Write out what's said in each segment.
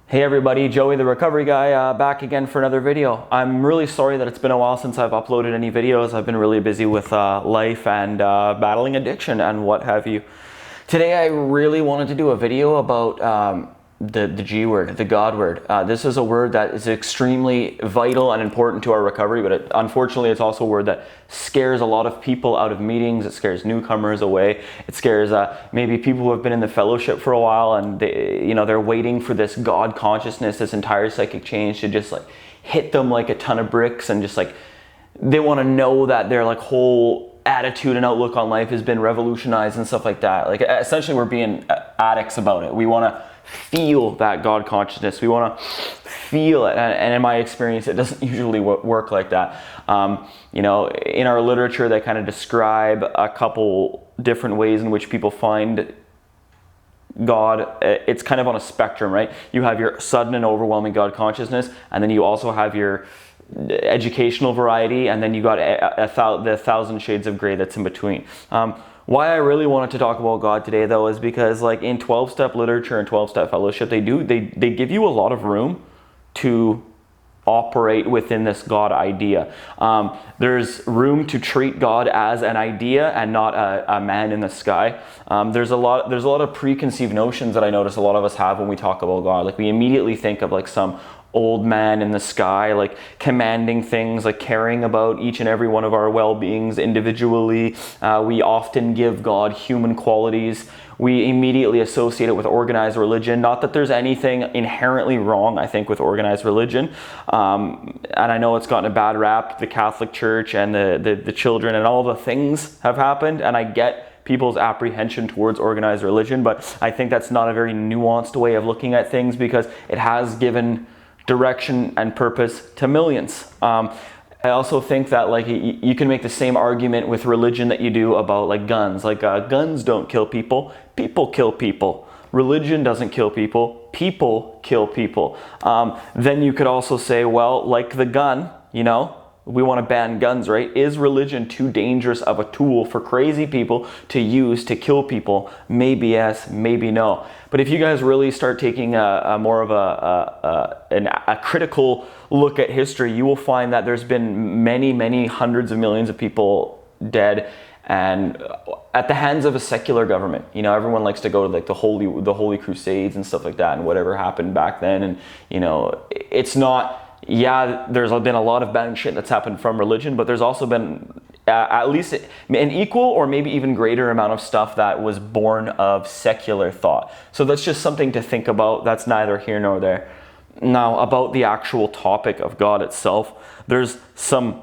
Hey everybody, Joey the Recovery Guy back again for another video. I'm really sorry that it's been a while since I've uploaded any videos. I've been really busy with life and battling addiction and what have you. Today I really wanted to do a video about the G word, the God word. This is a word that is extremely vital and important to our recovery, but unfortunately it's also a word that scares a lot of people out of meetings. It scares newcomers away. It scares maybe people who have been in the fellowship for a while and they're waiting for this God consciousness, this entire psychic change to just like hit them like a ton of bricks, and just like they want to know that their like whole attitude and outlook on life has been revolutionized and stuff like that. Like essentially we're being addicts about it. We want to feel that God consciousness. We want to feel it, and in my experience, it doesn't usually work like that. In our literature, they kind of describe a couple different ways in which people find God. It's kind of on a spectrum, right? You have your sudden and overwhelming God consciousness, and then you also have your educational variety, and then you got the thousand shades of gray that's in between. Why I really wanted to talk about God today, though, is because like in 12-step literature and 12-step fellowship, they give you a lot of room to operate within this God idea. There's room to treat God as an idea and not a man in the sky. There's a lot of preconceived notions that I notice a lot of us have when we talk about God. Like we immediately think of like some old man in the sky, like commanding things, like caring about each and every one of our well-beings individually. We often give God human qualities. We immediately associate it with organized religion. Not that there's anything inherently wrong, I think, with organized religion. And I know it's gotten a bad rap, the Catholic Church and the children and all the things have happened, and I get people's apprehension towards organized religion, but I think that's not a very nuanced way of looking at things, because it has given direction and purpose to millions. I also think that like you can make the same argument with religion that you do about like guns. Like guns don't kill people, people kill people. Religion doesn't kill people, people kill people. Then you could also say, well, like the gun, we want to ban guns, right? Is religion too dangerous of a tool for crazy people to use to kill people? Maybe yes, maybe no. But if you guys really start taking a more of a critical look at history, you will find that there's been many hundreds of millions of people dead, and at the hands of a secular government. Everyone likes to go to like the holy crusades and stuff like that, and whatever happened back then. And it's not. Yeah, there's been a lot of bad shit that's happened from religion, but there's also been at least an equal or maybe even greater amount of stuff that was born of secular thought. So that's just something to think about. That's neither here nor there. Now, about the actual topic of God itself, there's some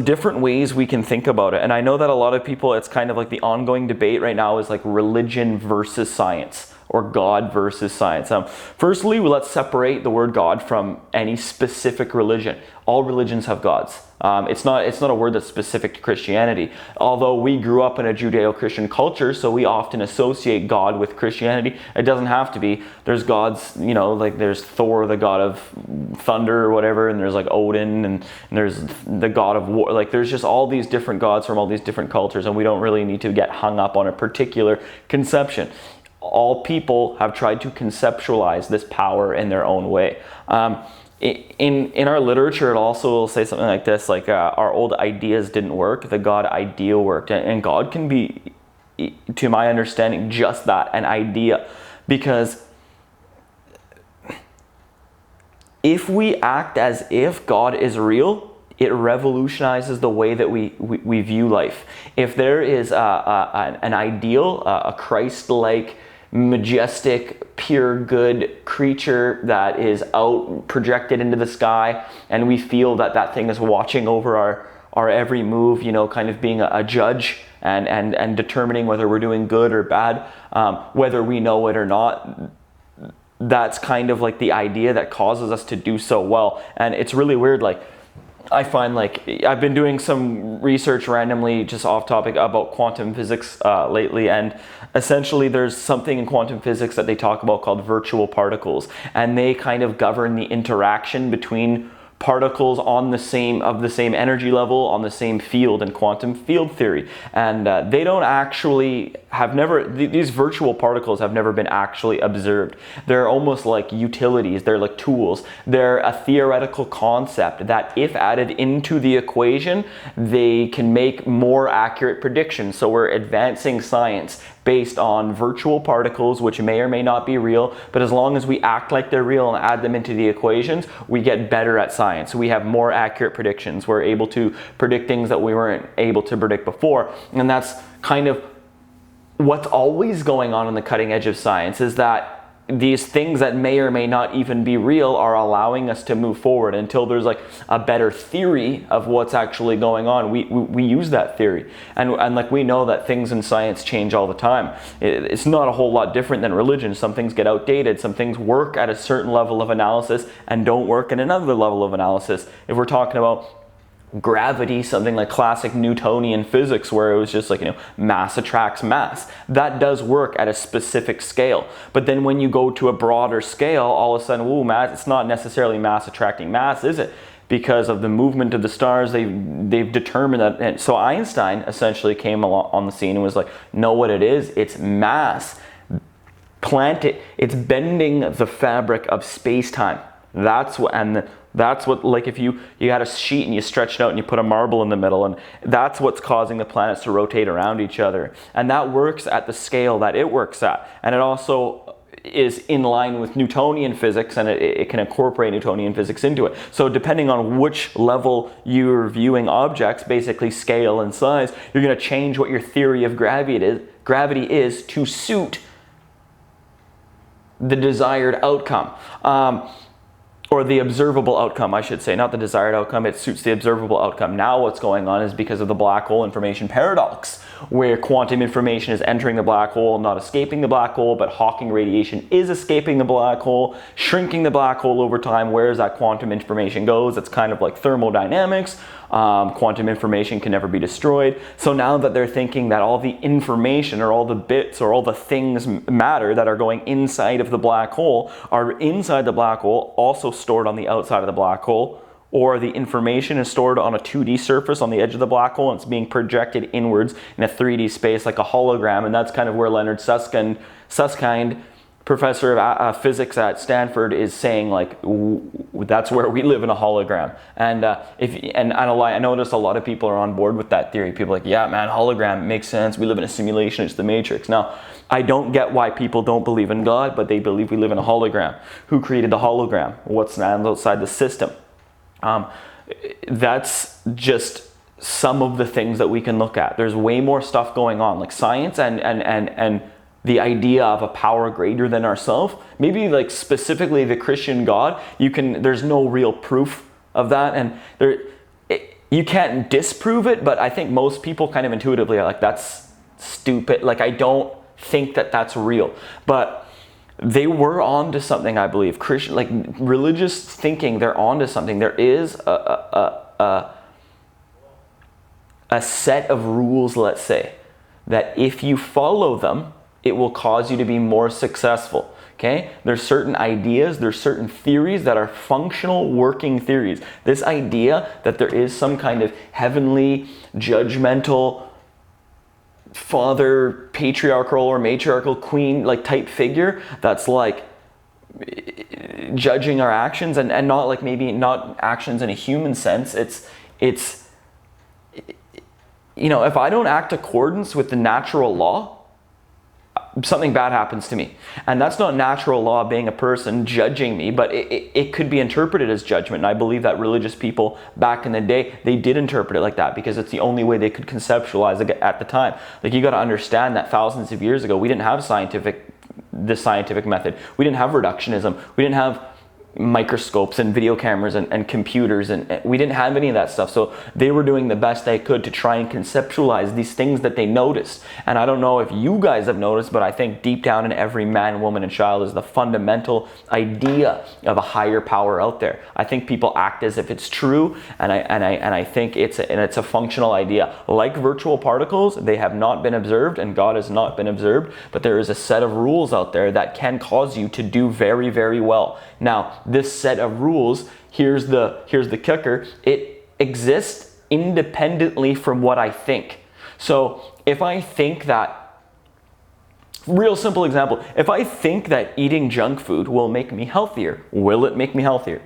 different ways we can think about it. And I know that a lot of people, it's kind of like the ongoing debate right now is like religion versus science, or God versus science. Firstly, let's separate the word God from any specific religion. All religions have gods. It's not a word that's specific to Christianity. Although we grew up in a Judeo-Christian culture, so we often associate God with Christianity. It doesn't have to be. There's gods, like there's Thor, the god of thunder or whatever, and there's like Odin, and there's the god of war. Like there's just all these different gods from all these different cultures, and we don't really need to get hung up on a particular conception. All people have tried to conceptualize this power in their own way. In our literature, it also will say something like this, like our old ideas didn't work, the God idea worked. And God can be, to my understanding, just that, an idea. Because if we act as if God is real, it revolutionizes the way that we view life. If there is an ideal, a Christ-like, majestic, pure good creature that is out projected into the sky, and we feel that thing is watching over our every move, kind of being a judge and determining whether we're doing good or bad, whether we know it or not. That's kind of like the idea that causes us to do so well. And it's really weird, like I find, like, I've been doing some research randomly, just off topic, about quantum physics lately, and essentially there's something in quantum physics that they talk about called virtual particles, and they kind of govern the interaction between particles on the same energy level on the same field in quantum field theory, and they don't actually these virtual particles have never been actually observed. They're almost like utilities, they're like tools. They're a theoretical concept that if added into the equation, they can make more accurate predictions. So we're advancing science based on virtual particles, which may or may not be real, but as long as we act like they're real and add them into the equations, we get better at science. We have more accurate predictions. We're able to predict things that we weren't able to predict before. And that's kind of what's always going on the cutting edge of science, is that these things that may or may not even be real are allowing us to move forward until there's like a better theory of what's actually going on. We use that theory, and like we know that things in science change all the time. It's not a whole lot different than religion. Some things get outdated, some things work at a certain level of analysis and don't work at another level of analysis. If we're talking about gravity, something like classic Newtonian physics where it was just like, mass attracts mass, that does work at a specific scale. But then when you go to a broader scale, all of a sudden, mass, it's not necessarily mass attracting mass, is it? Because of the movement of the stars, they've determined that. And so Einstein essentially came along on the scene and was like, know what it is? It's mass. It's bending the fabric of space-time. That's what, like if you had a sheet and you stretch it out and you put a marble in the middle, and that's what's causing the planets to rotate around each other. And that works at the scale that it works at. And it also is in line with Newtonian physics, and it can incorporate Newtonian physics into it. So depending on which level you're viewing objects, basically scale and size, you're going to change what your theory of gravity is to suit the desired outcome. Or the observable outcome, I should say, not the desired outcome, it suits the observable outcome. Now what's going on is because of the black hole information paradox, where quantum information is entering the black hole, not escaping the black hole, but Hawking radiation is escaping the black hole, shrinking the black hole over time. Where as that quantum information goes, it's kind of like thermodynamics. Quantum information can never be destroyed. So now that they're thinking that all the information or all the bits or all the things matter that are going inside of the black hole are inside the black hole, also stored on the outside of the black hole, or the information is stored on a 2D surface on the edge of the black hole and it's being projected inwards in a 3D space like a hologram. And that's kind of where Leonard Susskind, professor of physics at Stanford, is saying like that's where we live in a hologram. And I notice a lot of people are on board with that theory. People are like, yeah man, hologram makes sense, we live in a simulation, it's the Matrix. Now I don't get why people don't believe in God, but they believe we live in a hologram. Who created the hologram? What's outside the system? That's just some of the things that we can look at. There's way more stuff going on, like science and the idea of a power greater than ourselves. Maybe like specifically the Christian God, there's no real proof of that, and you can't disprove it, but I think most people kind of intuitively are like, that's stupid. Like I don't think that that's real. But they were onto something, I believe. Christian, like religious thinking, they're onto something. There is a set of rules, let's say, that if you follow them, it will cause you to be more successful. Okay? There's certain ideas, there's certain theories that are functional working theories. This idea that there is some kind of heavenly, judgmental, father, patriarchal or matriarchal queen like type figure that's like judging our actions, and not like maybe not actions in a human sense. It's if I don't act accordance with the natural law, something bad happens to me. And that's not natural law being a person judging me, but it could be interpreted as judgment. And I believe that religious people back in the day, they did interpret it like that because it's the only way they could conceptualize it at the time. Like you got to understand that thousands of years ago, we didn't have the scientific method. We didn't have reductionism. We didn't have microscopes and video cameras and computers, and we didn't have any of that stuff. So they were doing the best they could to try and conceptualize these things that they noticed. And I don't know if you guys have noticed, but I think deep down in every man, woman, and child is the fundamental idea of a higher power out there. I think people act as if it's true, and I think it's a functional idea. Like virtual particles, they have not been observed, and God has not been observed, but there is a set of rules out there that can cause you to do very, very well. Now, this set of rules, here's the kicker, it exists independently from what I think. So if I think that, real simple example, if I think that eating junk food will make me healthier, will it make me healthier?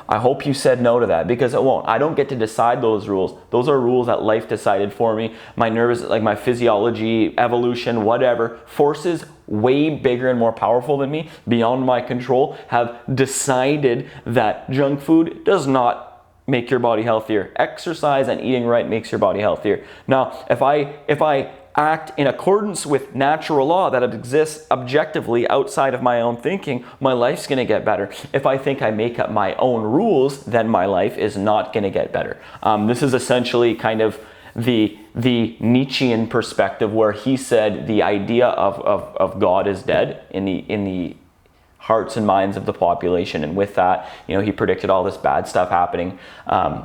I hope you said no to that, because it won't. I don't get to decide those rules. Those are rules that life decided for me. My nervous, like my physiology, evolution, whatever, forces way bigger and more powerful than me, beyond my control, have decided that junk food does not make your body healthier. Exercise and eating right makes your body healthier. Now, if I act in accordance with natural law that exists objectively outside of my own thinking, my life's going to get better. If I think I make up my own rules, then my life is not going to get better. This is essentially kind of the Nietzschean perspective, where he said the idea of God is dead in the hearts and minds of the population, and with that, he predicted all this bad stuff happening,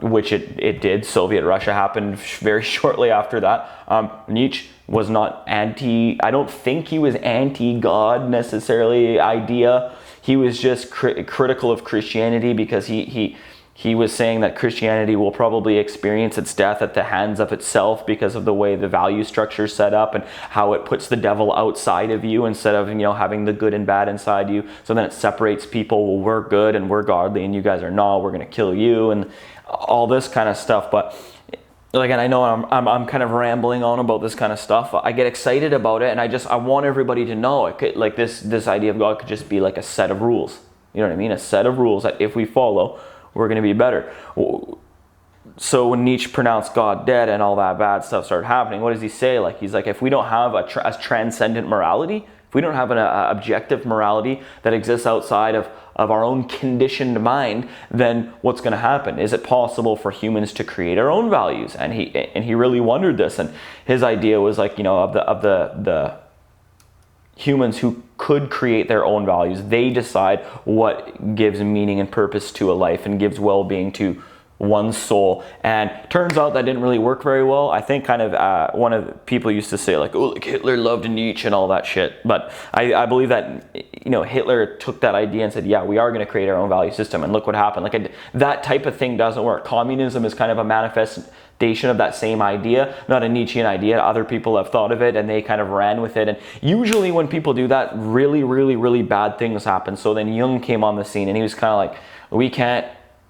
which it did. Soviet Russia happened very shortly after that. Nietzsche was not I don't think he was anti-God necessarily idea. He was just critical of Christianity, because he was saying that Christianity will probably experience its death at the hands of itself because of the way the value structure is set up and how it puts the devil outside of you instead of, having the good and bad inside you. So then it separates people. Well, we're good and we're godly and you guys are not. We're going to kill you and all this kind of stuff. But again, I know I'm kind of rambling on about this kind of stuff. I get excited about it, and I want everybody to know it could, like this idea of God could just be like a set of rules. You know what I mean? A set of rules that if we follow, we're going to be better. So when Nietzsche pronounced God dead and all that bad stuff started happening, what does he say? He's like, if we don't have a transcendent morality, if we don't have an objective morality that exists outside of our own conditioned mind, then what's going to happen? Is it possible for humans to create our own values? And he really wondered this. And his idea was of the humans who could create their own values. They decide what gives meaning and purpose to a life and gives well-being to one's soul. And turns out that didn't really work very well. I think kind of one of the people used to say Hitler loved Nietzsche and all that shit. But I believe that Hitler took that idea and said, yeah, we are going to create our own value system, and look what happened. That type of thing doesn't work. Communism is kind of a manifestation of that same idea, not a Nietzschean idea. Other people have thought of it and they kind of ran with it. And usually when people do that, really, really, really bad things happen. So then Jung came on the scene, and he was kind of like, we can't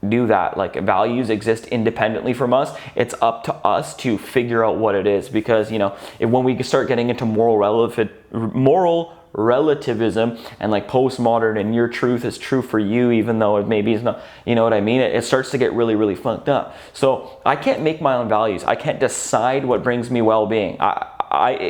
do that. Values exist independently from us. It's up to us to figure out what it is, because when we start getting into moral relativism and postmodern and your truth is true for you even though it maybe is not, you know what I mean, it starts to get really, really fucked up. So I can't make my own values. I can't decide what brings me well-being.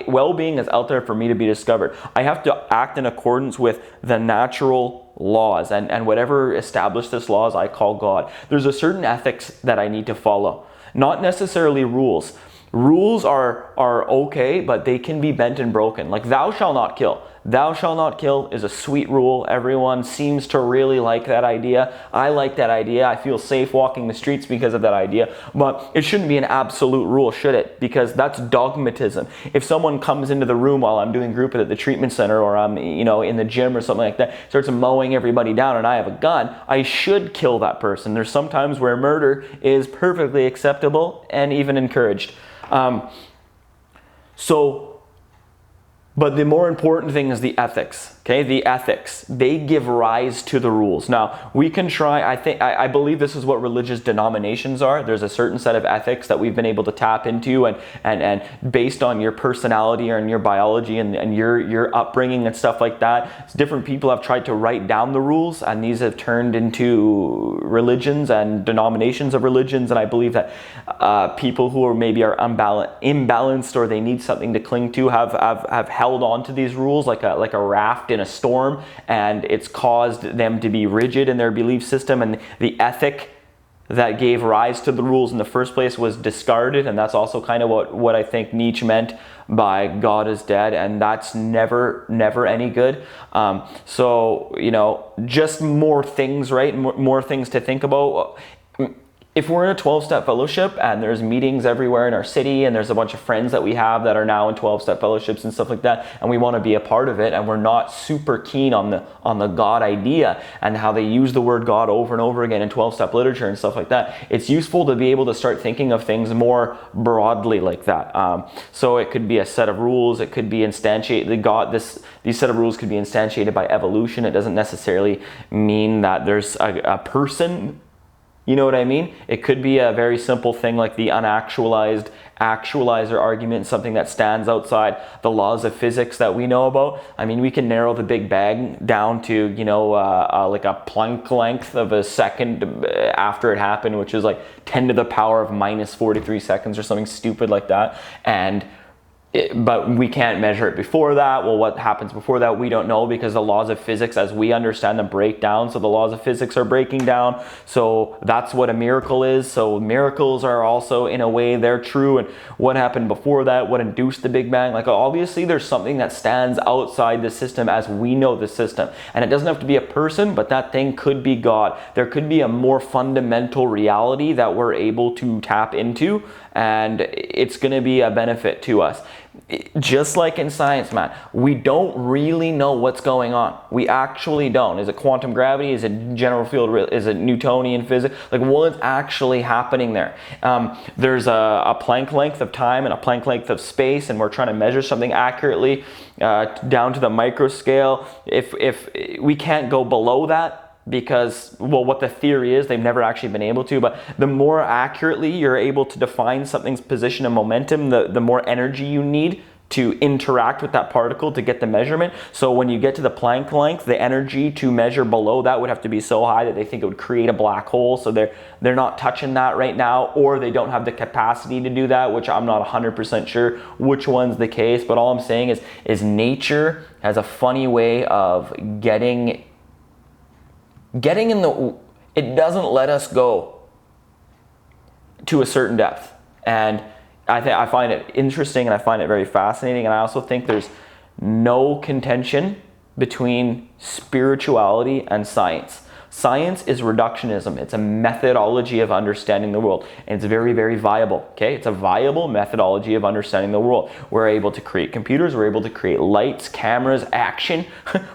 Well-being is out there for me to be discovered. I have to act in accordance with the natural laws, and whatever established this laws I call God. There's a certain ethics that I need to follow, not necessarily rules. Rules are okay, but they can be bent and broken. Thou shalt not kill. Thou shalt not kill is a sweet rule. Everyone seems to really like that idea. I like that idea. I feel safe walking the streets because of that idea. But it shouldn't be an absolute rule, should it? Because that's dogmatism. If someone comes into the room while I'm doing group at the treatment center, or I'm in the gym or something like that, starts mowing everybody down, and I have a gun, I should kill that person. There's some times where murder is perfectly acceptable and even encouraged. But the more important thing is the ethics, okay? The ethics, they give rise to the rules. Now, we can try, I believe this is what religious denominations are. There's a certain set of ethics that we've been able to tap into, and based on your personality or your biology and your upbringing and stuff like that, different people have tried to write down the rules, and these have turned into religions and denominations of religions. And I believe that people who are imbalanced, or they need something to cling to, have held on to these rules like a raft in a storm, and it's caused them to be rigid in their belief system, and the ethic that gave rise to the rules in the first place was discarded. And that's also kind of what I think Nietzsche meant by God is dead, and that's never any good. So just more things, right? More things to think about. if we're in a 12-step fellowship and there's meetings everywhere in our city and there's a bunch of friends that we have that are now in 12-step fellowships and stuff like that, and we want to be a part of it, and we're not super keen on the God idea and how they use the word God over and over again in 12-step literature and stuff like that, it's useful to be able to start thinking of things more broadly like that. So it could be a set of rules, it could be instantiated, these set of rules could be instantiated by evolution. It doesn't necessarily mean that there's a person. You know what I mean? It could be a very simple thing like the unactualized actualizer argument, something that stands outside the laws of physics that we know about. I mean, we can narrow the Big Bang down to, you know, like a Planck length of a second after it happened, which is like 10 to the power of minus 43 seconds or something stupid like that. But we can't measure it before that. Well, what happens before that, we don't know, because the laws of physics as we understand them break down. So the laws of physics are breaking down. So that's what a miracle is. So miracles are also, in a way, they're true. And what happened before that, what induced the Big Bang? Like, obviously there's something that stands outside the system as we know the system. And it doesn't have to be a person, but that thing could be God. There could be a more fundamental reality that we're able to tap into, and it's going to be a benefit to us. Just like in science, man, we don't really know what's going on. We actually don't. Is it quantum gravity? Is it general field? Is it Newtonian physics? Like, what's actually happening there? There's a Planck length of time and a Planck length of space, and we're trying to measure something accurately down to the micro scale. If we can't go below that, because, well, what the theory is, they've never actually been able to, but the more accurately you're able to define something's position and momentum, the more energy you need to interact with that particle to get the measurement. So when you get to the Planck length, the energy to measure below that would have to be so high that they think it would create a black hole. So they're not touching that right now, or they don't have the capacity to do that, which I'm not 100% sure which one's the case. But all I'm saying is nature has a funny way of getting in the, it doesn't let us go to a certain depth. And I find it interesting, and I find it very fascinating. And I also think there's no contention between spirituality and science. Science is reductionism. It's a methodology of understanding the world, and it's very, very viable. Okay, it's a viable methodology of understanding the world. We're able to create computers. We're able to create lights, cameras, action.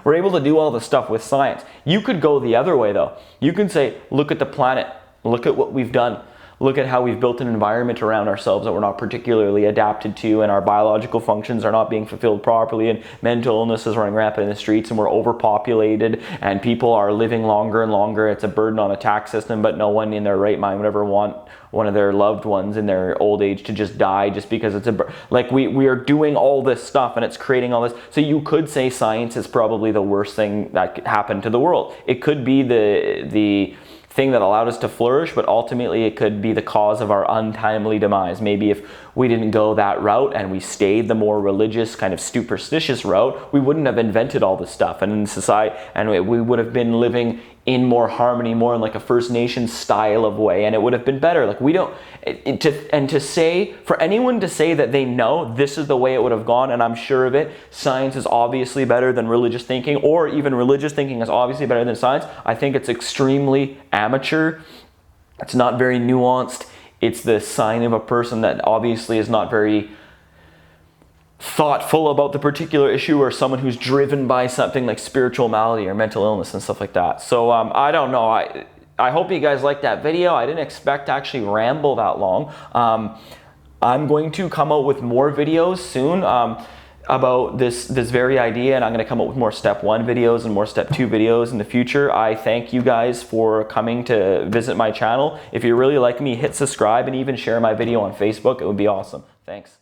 We're able to do all the stuff with science. You could go the other way, though. You can say, look at the planet. Look at what we've done. Look at how we've built an environment around ourselves that we're not particularly adapted to, and our biological functions are not being fulfilled properly, and mental illness is running rampant in the streets, and we're overpopulated, and people are living longer and longer. It's a burden on a tax system, but no one in their right mind would ever want one of their loved ones in their old age to just die just because it's like we are doing all this stuff, and it's creating all this. So you could say science is probably the worst thing that could happen to the world. It could be the thing that allowed us to flourish, but ultimately it could be the cause of our untimely demise. Maybe if we didn't go that route and we stayed the more religious, kind of superstitious route, we wouldn't have invented all this stuff, and in society, and we would have been living in more harmony, more in like a First Nation style of way, and it would have been better. Like, we don't, to say, for anyone to say that they know this is the way it would have gone, and I'm sure of it, science is obviously better than religious thinking, or even religious thinking is obviously better than science, I think it's extremely amateur. It's not very nuanced. It's the sign of a person that obviously is not very thoughtful about the particular issue, or someone who's driven by something like spiritual malady or mental illness and stuff like that. So I don't know. I hope you guys liked that video. I didn't expect to actually ramble that long. I'm going to come out with more videos soon about this very idea, and I'm going to come up with more step 1 videos and more step 2 videos in the future. I thank you guys for coming to visit my channel. If you really like me, hit subscribe and even share my video on Facebook. It would be awesome. Thanks.